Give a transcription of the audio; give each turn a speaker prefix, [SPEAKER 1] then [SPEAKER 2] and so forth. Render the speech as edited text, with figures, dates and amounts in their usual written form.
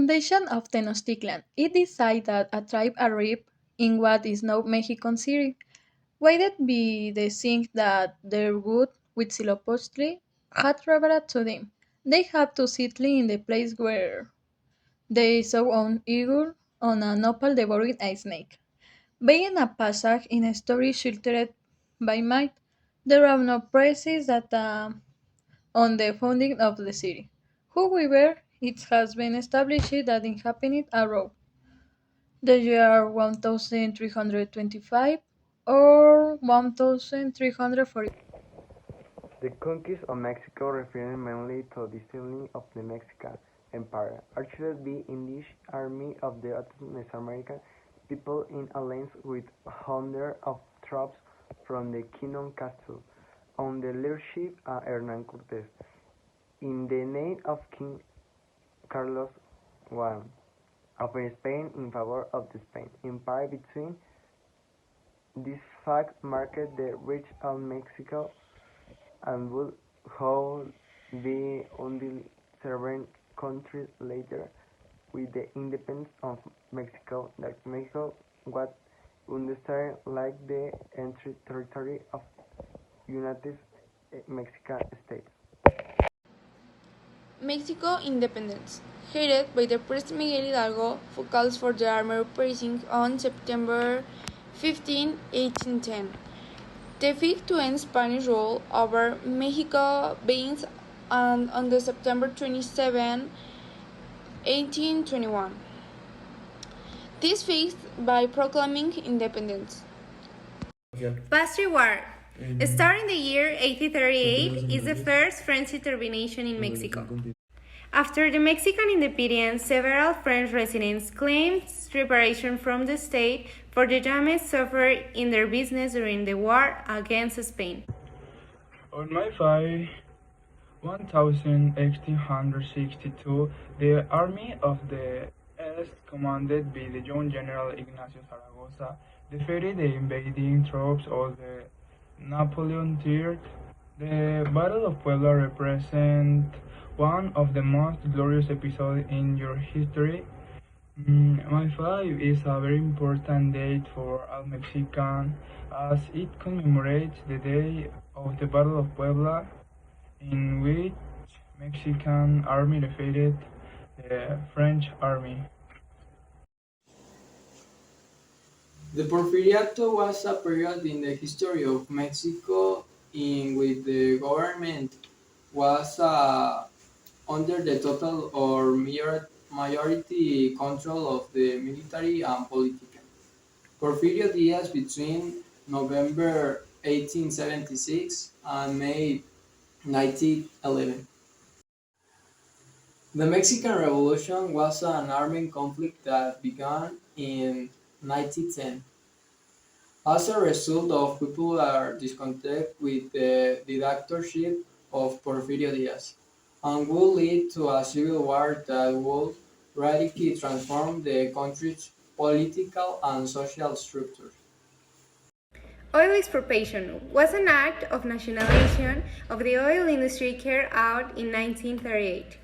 [SPEAKER 1] foundation of Tenochtitlan, it decided that a tribe arrived in what is now Mexico City. Waited be the thing that their wood with Silopochtli had revealed to them. They had to settle in the place where they saw an eagle on an opal devouring a snake. Being a passage in a story sheltered by might, there are no precise data on the founding of the city. However, it has been established that it happened around the year 1325 or 1340.
[SPEAKER 2] The conquest of Mexico referred mainly to the settling of the Mexican Empire, archers the English army of the Mesoamerican people in alliance with hundreds of troops from the Kingdom Castle, under the leadership of Hernán Cortés, in the name of King Carlos I of Spain in favor of the Spain Empire. Between this fact marked the reach of Mexico and would hold be until several countries later, with the independence of Mexico, that Mexico was understood like the entire territory of United Mexican States.
[SPEAKER 3] Mexico independence, headed by the President Miguel Hidalgo, who calls for the army uprising on September 15, 1810. The fight to end Spanish rule over Mexico begins on the September 27, 1821. This fixed by proclaiming independence.
[SPEAKER 4] Pastry War. Starting the year 1838 is the first French intervention in Mexico. After the Mexican independence, several French residents claimed reparation from the state for the damage suffered in their business during the war against Spain.
[SPEAKER 5] On May 5, 1862, the Army of the East, commanded by the young General Ignacio Zaragoza, defeated the invading troops of the Napoleon III. The Battle of Puebla represents one of the most glorious episodes in your history. May 5 is a very important date for all Mexicans as it commemorates the day of the Battle of Puebla, in which Mexican army defeated the French army.
[SPEAKER 6] The Porfiriato was a period in the history of Mexico in which the government was under the total or majority control of the military and political. Porfirio Diaz between November 1876 and May 1911. The Mexican Revolution was an armed conflict that began in 1910 as a result of popular discontent with the dictatorship of Porfirio Diaz, and would lead to a civil war that would radically transform the country's political and social structure.
[SPEAKER 4] Oil expropriation was an act of nationalization of the oil industry carried out in 1938.